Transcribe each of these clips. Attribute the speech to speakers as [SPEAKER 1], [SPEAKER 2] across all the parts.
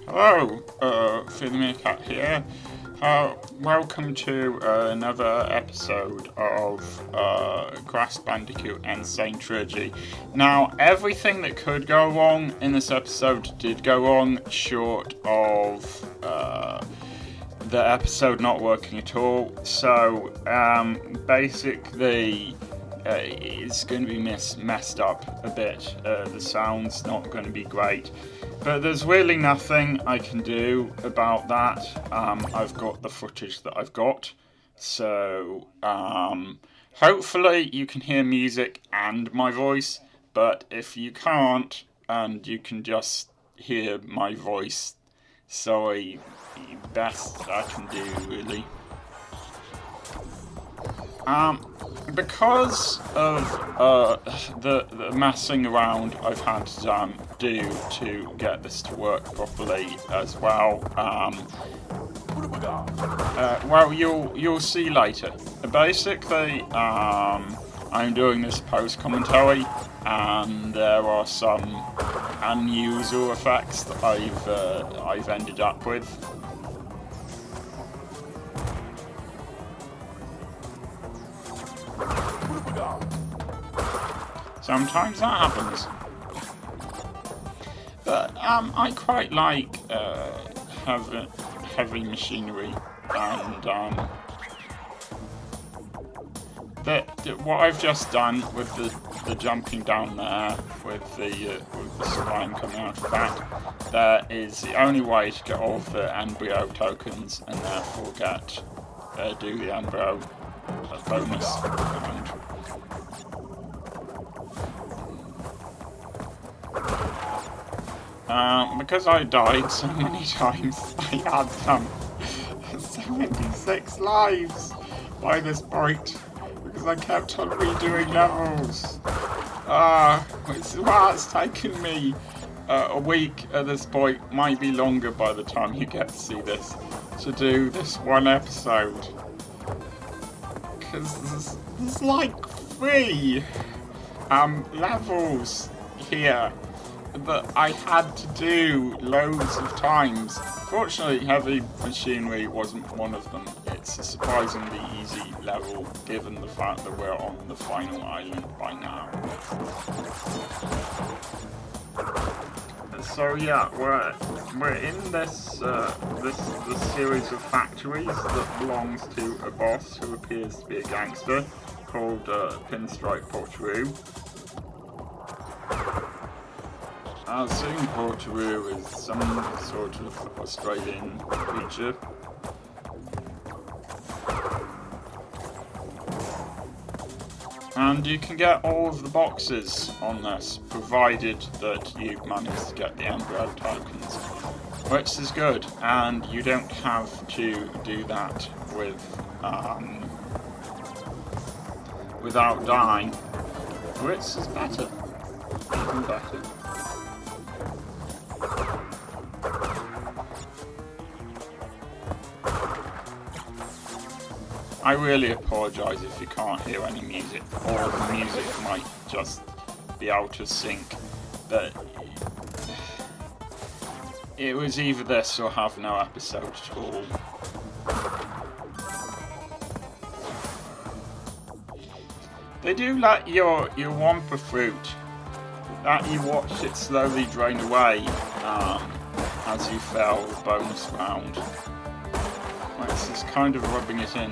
[SPEAKER 1] Hello, Cat here. Welcome to another episode of Bandicoot N.Sane Trilogy. Now, everything that could go wrong in this episode did go wrong, short of the episode not working at all. So, basically, it's going to be messed up a bit. The sound's not going to be great. But there's really nothing I can do about that. I've got the footage that I've got. So, hopefully you can hear music and my voice. But if you can't, and you can just hear my voice, sorry, best I can do, really. Because of the messing around I've had to do to get this to work properly as well, well, you'll see later. Basically, I'm doing this post commentary, and there are some unusual effects that I've ended up with. Sometimes that happens. But I quite like heavy machinery, and what I've just done with the jumping down there with the slime coming out of that is the only way to get all of the embryo tokens and therefore do the embryo bonus round. Because I died so many times, I had 76 lives by this point, because I kept on redoing levels. It's taken me a week at this point, might be longer by the time you get to see this, to do this one episode. Because there's like 3 levels here that I had to do loads of times. Fortunately, heavy machinery wasn't one of them. It's a surprisingly easy level, given the fact that we're on the final island by now. So yeah, we're in this series of factories that belongs to a boss who appears to be a gangster called Pinstripe Portaroo. I assume Portaroo is some sort of Australian creature. And you can get all of the boxes on this, provided that you manage to get the embryo tokens, which is good, and you don't have to do that without dying, which is better, even better. I really apologise if you can't hear any music, or the music might just be out of sync, but it was either this or have no episode at all. They do let your Wampa fruit, that you watch it slowly drain away as you fail the bonus round. This is kind of rubbing it in.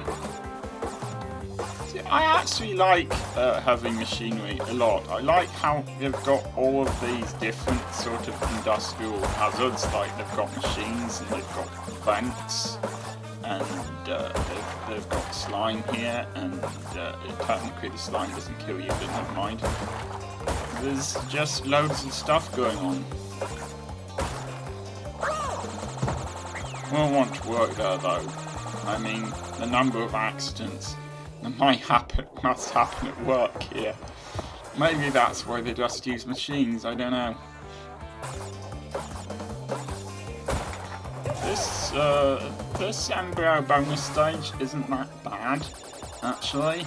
[SPEAKER 1] I actually like heavy machinery a lot. I like how they've got all of these different sort of industrial hazards, like they've got machines and they've got vents, and they've got slime here, and technically the slime doesn't kill you, but never mind. There's just loads of stuff going on. Won't want to work there though. I mean, the number of accidents that must happen at work here. Maybe that's why they just use machines, I don't know. This embryo bonus stage isn't that bad, actually.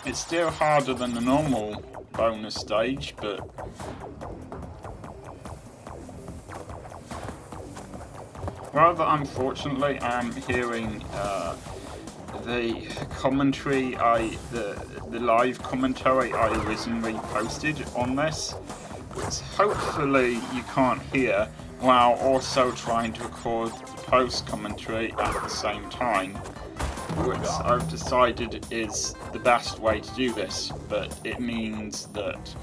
[SPEAKER 1] It's still harder than the normal bonus stage, but Rather unfortunately, I'm hearing the commentary the live commentary I originally posted on this, which hopefully you can't hear, while also trying to record the post commentary at the same time, which I've decided is the best way to do this, but it means that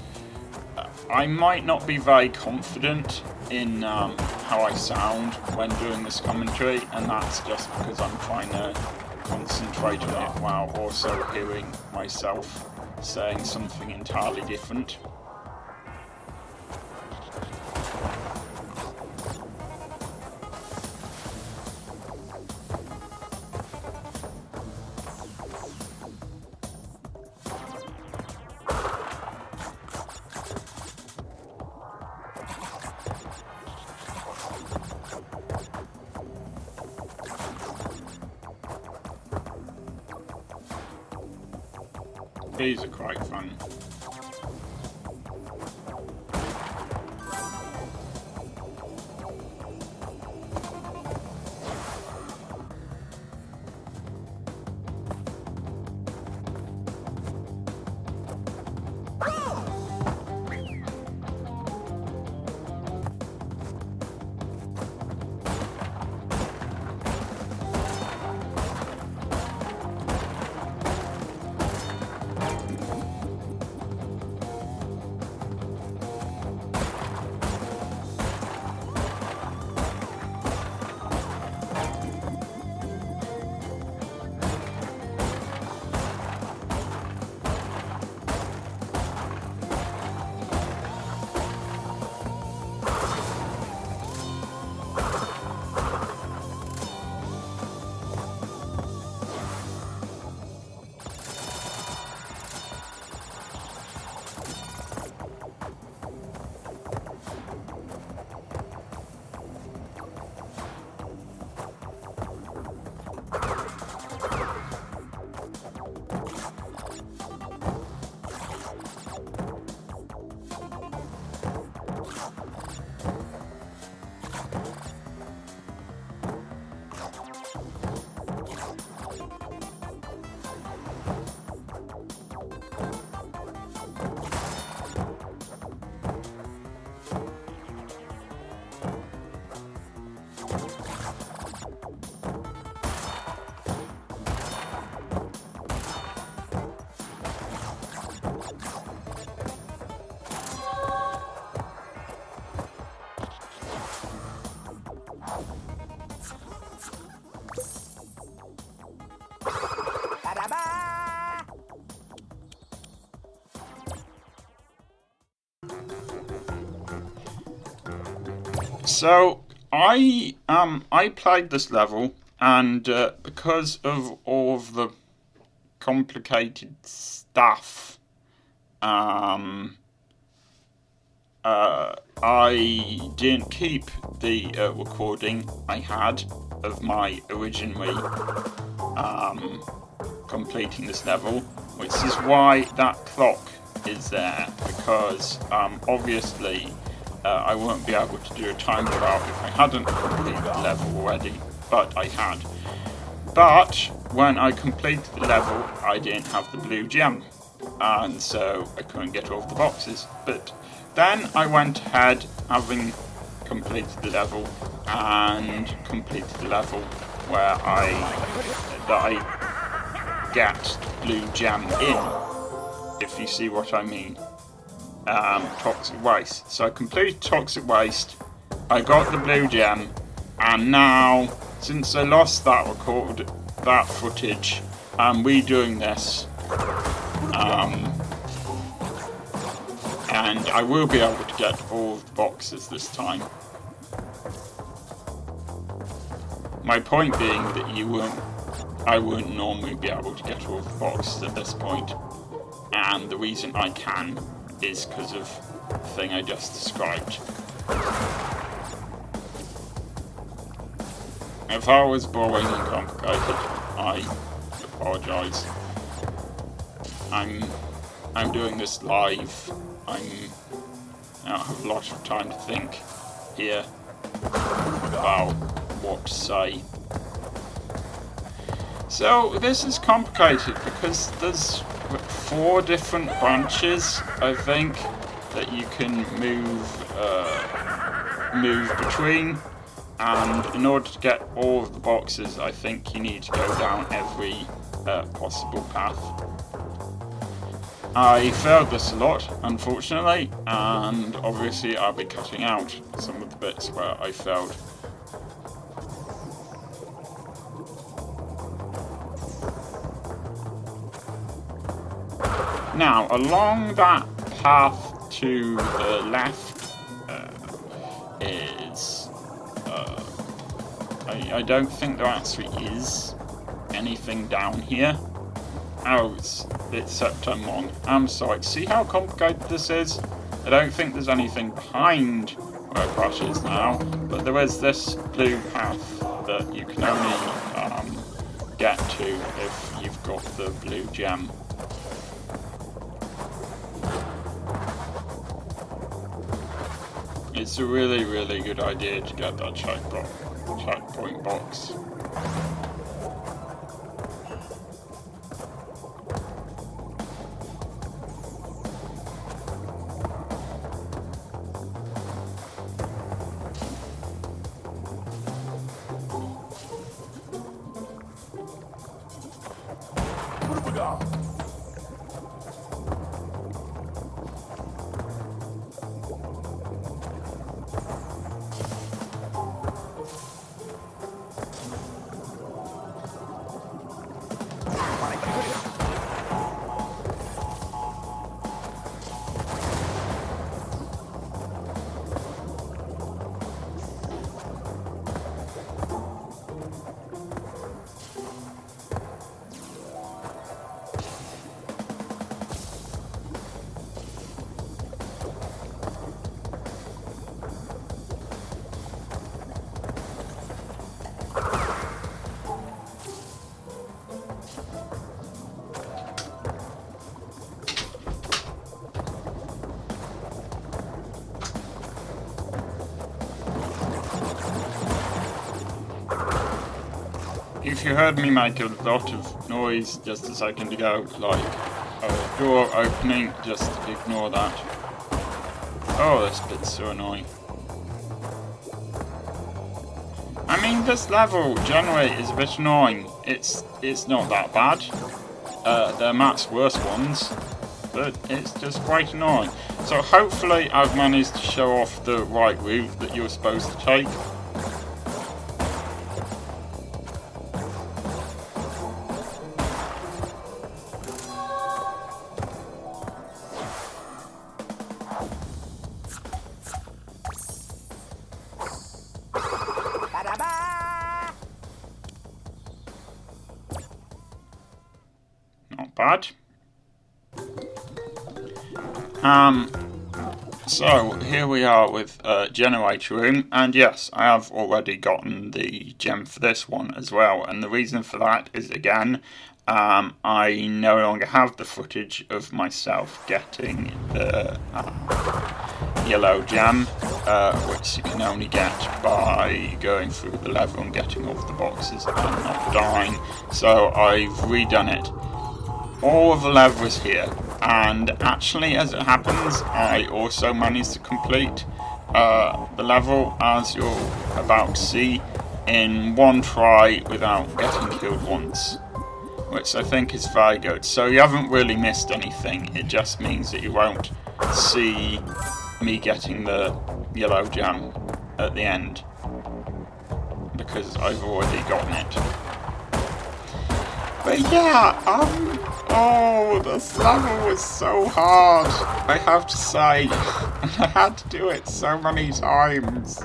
[SPEAKER 1] I might not be very confident in how I sound when doing this commentary, and that's just because I'm trying to concentrate on it while also hearing myself saying something entirely different. These are quite fun. So I played this level, and because of all of the complicated stuff, I didn't keep the recording I had of my originally completing this level, which is why that clock is there, because obviously I won't be able to do a time trial if I hadn't completed the level already, but I had. But when I completed the level, I didn't have the blue gem, and so I couldn't get all of the boxes. But then I went ahead, having completed the level, and completed the level where I get blue gem in, if you see what I mean. Toxic waste. So I completed toxic waste, I got the blue gem, and now, since I lost that footage, I'm redoing this, and I will be able to get all of the boxes this time. My point being that I wouldn't normally be able to get all of the boxes at this point, and the reason I can is because of the thing I just described. If that was boring and complicated, I apologise. I'm doing this live. I don't have a lot of time to think here about what to say. So this is complicated because there's 4 different branches, I think, that you can move between, and in order to get all of the boxes, I think you need to go down every possible path. I failed this a lot, unfortunately, and obviously I'll be cutting out some of the bits where I failed. Now, along that path to the left is... I don't think there actually is anything down here. Oh, except I'm wrong. I'm sorry. See how complicated this is? I don't think there's anything behind where Crash is now, but there is this blue path that you can only get to if you've got the blue gem. It's a really, really good idea to get that checkpoint box. If you heard me make a lot of noise just a second ago, like a door opening, just ignore that. Oh, this bit's so annoying. I mean, this level generally is a bit annoying. It's not that bad. There are much worse ones, but it's just quite annoying. So hopefully I've managed to show off the right route that you're supposed to take. Bad. So here we are with generator room, and yes, I have already gotten the gem for this one as well, and the reason for that is, again, I no longer have the footage of myself getting the yellow gem, which you can only get by going through the level and getting off the boxes and not dying, so I've redone it. All of the level is here, and actually, as it happens, I also managed to complete the level, as you're about to see, in one try without getting killed once, which I think is very good. So you haven't really missed anything, it just means that you won't see me getting the yellow gem at the end, because I've already gotten it. But yeah, oh, this level was so hard, I have to say, and I had to do it so many times.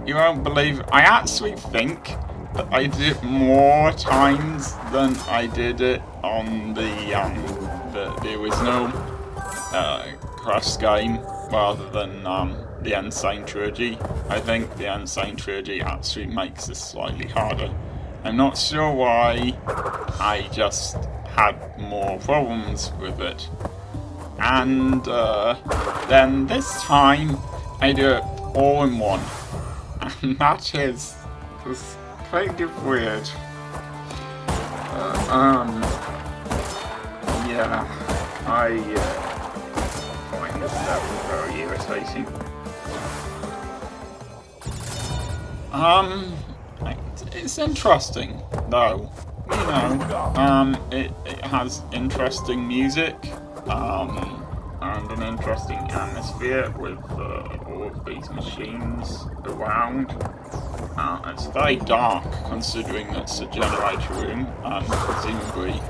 [SPEAKER 1] You won't believe it. I actually think that I did it more times than I did it on the original Crash game, rather than the N.Sane Trilogy. I think the N.Sane Trilogy actually makes this slightly harder. I'm not sure why, I just had more problems with it. And then this time, I do it all in one. And that is just kind of weird. Yeah, I find this level very irritating. It's interesting though. You know, it has interesting music, and an interesting atmosphere with all of these machines around. It's very dark considering it's a generator room and presumably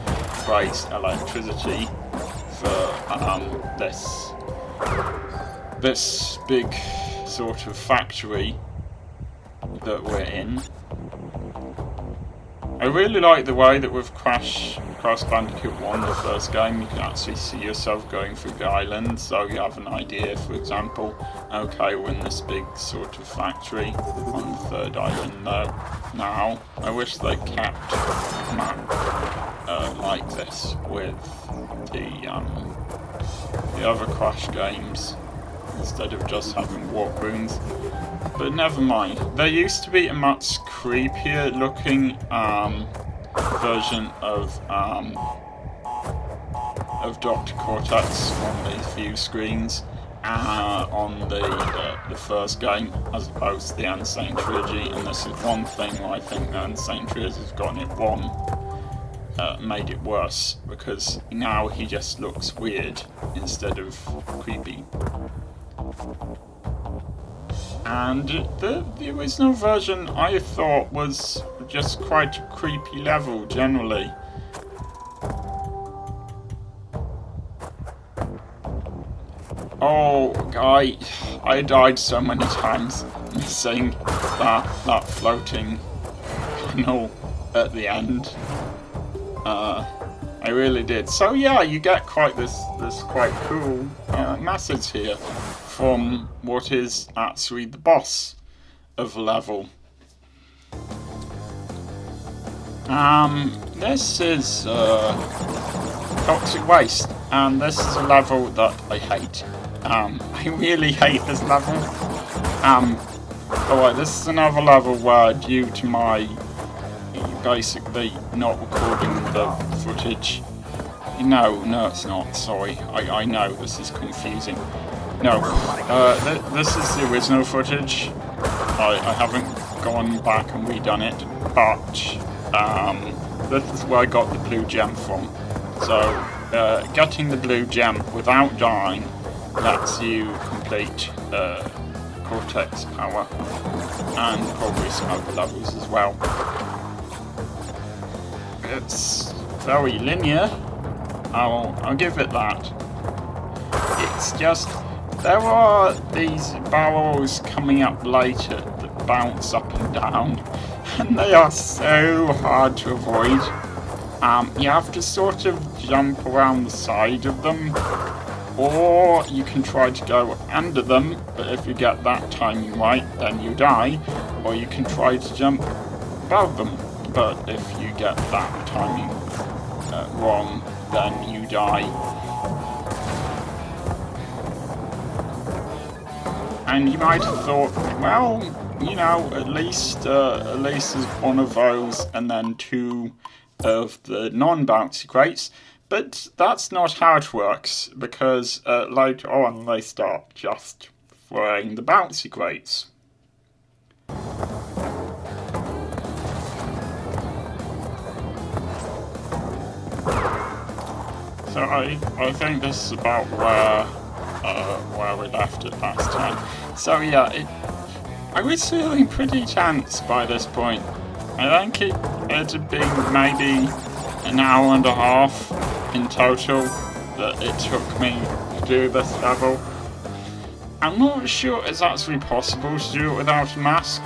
[SPEAKER 1] creates electricity for this big sort of factory that we're in. I really like the way that with Crash Bandicoot 1, the first game, you can actually see yourself going through the island, so you have an idea, for example, okay, we're in this big sort of factory on the third island now. I wish they kept the map like this with the other Crash games, instead of just having warp rooms. But never mind. There used to be a much creepier looking version of Dr. Cortex on these view screens on the first game, as opposed to the N.Sane Trilogy. And this is one thing where I think the N.Sane Trilogy has gotten it wrong, made it worse, because now he just looks weird instead of creepy. And the original version I thought was just quite a creepy level generally. Oh, I died so many times missing that floating panel at the end. I really did. So yeah, you get quite this quite cool message here from what is actually the boss of the level. This is Toxic Waste, and this is a level that I hate. I really hate this level. Alright, this is another level where, due to my basically not recording the footage. No, it's not, sorry. I know this is confusing. No, this is the original footage. I haven't gone back and redone it, but this is where I got the blue gem from. So, getting the blue gem without dying lets you complete Cortex power, and probably some other levels as well. It's very linear, I'll give it that. It's just, there are these barrels coming up later that bounce up and down, and they are so hard to avoid. You have to sort of jump around the side of them, or you can try to go under them, but if you get that timing right, then you die, or you can try to jump above them, but if you get that timing wrong, then you die. And you might have thought, well, you know, at least there's one of those and then two of the non-bouncy crates, but that's not how it works, because later on they start just throwing the bouncy crates. So I think this is about where we left it last time. So yeah, I was feeling pretty tense by this point. I think it had been maybe an hour and a half in total that it took me to do this level. I'm not sure it's actually possible to do it without a mask.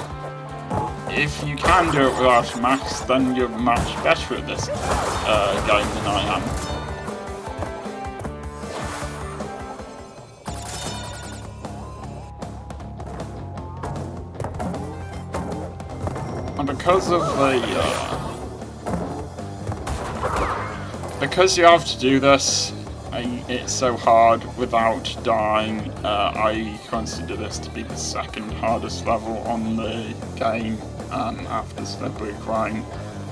[SPEAKER 1] If you can do it without a mask, then you're much better at this game than I am. And because of because you have to do this it's so hard without dying. I consider this to be the second hardest level on the game after Slippery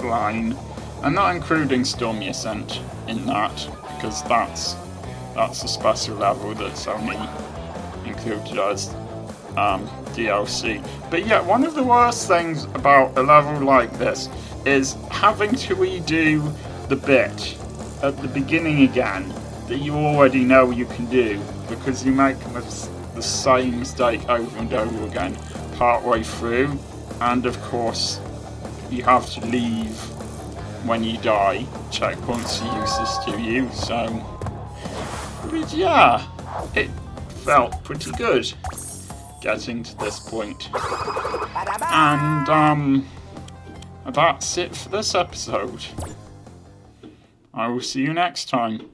[SPEAKER 1] Line, and not including Stormy Ascent in that, because that's a special level that's only included as DLC. But yeah, one of the worst things about a level like this is having to redo the bit at the beginning again that you already know you can do, because you make the same mistake over and over again partway through, and of course you have to leave when you die. Checkpoints are useless to you, so... But yeah, it felt pretty good getting to this point. And that's it for this episode. I will see you next time.